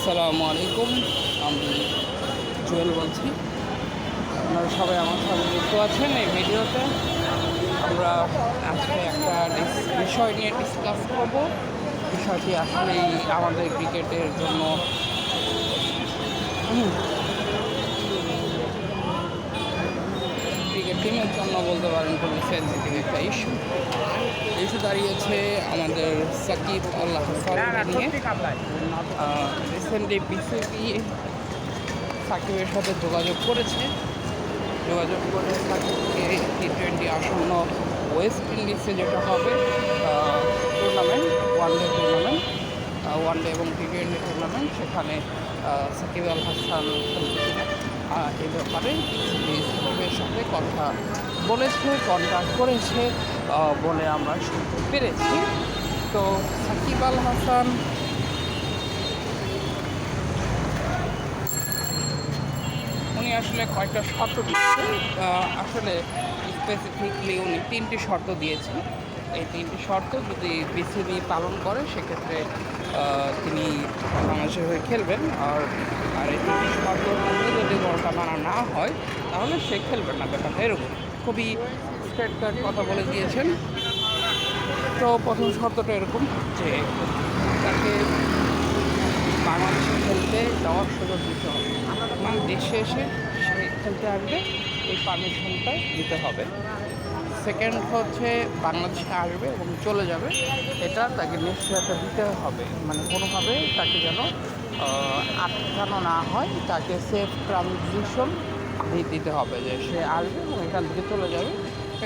আসসালামু আলাইকুম। আমি জুয়েল বলছি। আপনারা সবাই আমার সাথে যুক্ত আছেন এই ভিডিওতে। আমরা আজকে একটা বিষয় নিয়ে ডিসকাস করব। বিষয়টি আসলেই আমাদের ক্রিকেটের জন্য ক্রিকেট টিমের জন্য বলতে পারেন খুবই সেন্সিটিভ একটা ইস্যু দাঁড়িয়েছে আমাদের সাকিব আল হাসান নিয়ে। রিসেন্টলি বিসিবি সাকিবের সাথে যোগাযোগ করে সাকিবকে T20 আসন্ন ওয়েস্ট ইন্ডিজে যেটা হবে টুর্নামেন্ট, ওয়ান ডে এবং T20 টুর্নামেন্ট, সেখানে সাকিব আল হাসান এ ব্যাপারে সাকিবের সাথে কথা বলেছে, কন্ট্যাক্ট করেছে বলে আমরা শুনতে পেরেছি। তো সাকিব আল হাসান উনি আসলে কয়েকটা শর্ত দিয়েছেন। আসলে স্পেসিফিকলি উনি 3টি শর্ত দিয়েছেন। এই 3টি শর্ত যদি বিসিবি পালন করে সেক্ষেত্রে তিনি বাংলাদেশের হয়ে খেলবেন। আর এই 3টি শর্তের মধ্যে যদি বলটা মানা না হয় তাহলে সে খেলবেন না। ব্যাপারটা এরকম খুবই স্ট্রেট কাট কথা বলে দিয়েছেন। তো প্রথম শর্তটা এরকম যে তাকে বাংলাদেশে খেলতে যাওয়ার সুযোগ দিতে হবে, মানে দেশে এসে সে খেলতে আসবে, এই পারমিশনটা দিতে হবে। সেকেন্ড হচ্ছে বাংলাদেশে আসবে এবং চলে যাবে, এটা তাকে নিশ্চয়তা দিতে হবে, মানে কোনোভাবে তাকে যেন আটকানো না হয়, তাকে সেফ ট্রানজিশন দিতে হবে যে সে আসবে এবং এখান থেকে চলে যাবে,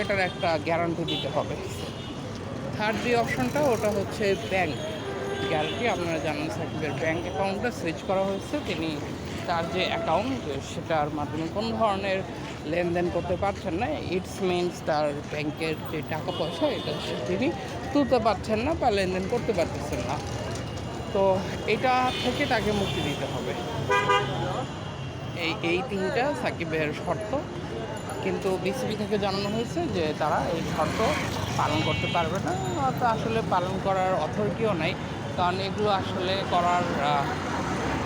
এটার একটা গ্যারান্টি দিতে হবে। থার্ড যে অপশনটা ওটা হচ্ছে ব্যাংক গ্যারান্টি। আপনারা জানেন সাকিবের ব্যাংক অ্যাকাউন্টটা সুইচ করা হয়েছে, তিনি তার যে অ্যাকাউন্ট সেটার মাধ্যমে কোনো ধরনের লেনদেন করতে পারছেন না। ইটস মিনস তার ব্যাংকের যে টাকা পয়সা এটা তিনি তুলতে পারছেন না বা লেনদেন করতে পারতেছেন না। তো এটা থেকে তাকে মুক্তি দিতে হবে। এই 3টা সাকিবের শর্ত, কিন্তু বিসিবি থেকে জানানো হয়েছে যে তারা এই শর্ত পালন করতে পারবে না। তো আসলে পালন করার অথরিটিও নাই, কারণ এগুলো আসলে করার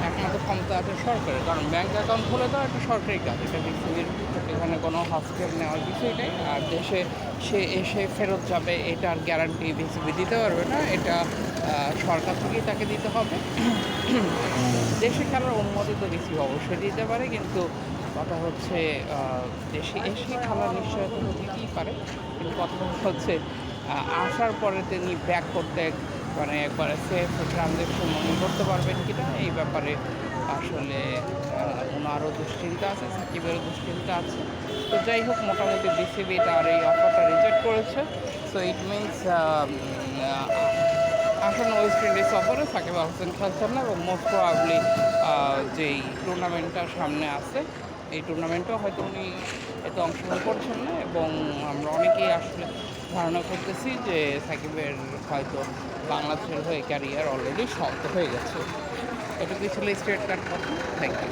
একমাত্র ক্ষমতা আছে সরকারের, কারণ ব্যাঙ্ক অ্যাকাউন্ট খুলে দেওয়া একটা সরকারি কাজ, এটা বিসিবির এখানে কোনো হস্তক্ষেপ নেওয়ার কিছুই নেই। আর দেশে সে এসে ফেরত যাবে এটার গ্যারান্টি বিসিবি দিতে পারবে না, এটা সরকার থেকেই তাকে দিতে হবে। দেশে খেলার অনুমতি তো বিসিবি অবশ্যই দিতে পারে, কিন্তু কথা হচ্ছে দেশে এসে খেলার নিশ্চয়তা তো দিতেই পারে, কিন্তু কথা হচ্ছে আসার পরে তিনি ব্যাক করতে মানে একবারে সেফ ট্রানজ্যাকশন মনে করতে পারবেন কিনা, এই ব্যাপারে আসলে ওনারও দুশ্চিন্তা আছে, সাকিবেরও দুশ্চিন্তা আছে। তো যাই হোক, মোটামুটি বিসিবি তার এই অফারটা রিজেক্ট করেছে। সো ইট মিনস আসন্ন ওয়েস্ট ইন্ডিজ সফরে সাকিব আল হাসান খেলছেন না, এবং মোস্ট প্রবাবলি যেই টুর্নামেন্টটা সামনে আছে এই টুর্নামেন্টেও হয়তো উনি এতে অংশগ্রহণ করছেন না, এবং আমরা অনেকেই আসলে ধারণা করতেছি যে সাকিবের হয়তো বাংলাদেশের হয়ে ক্যারিয়ার অলরেডি সমাপ্ত হয়ে গেছে। এটুকুই ছিল স্ট্রেট কাট কথা। Thank you.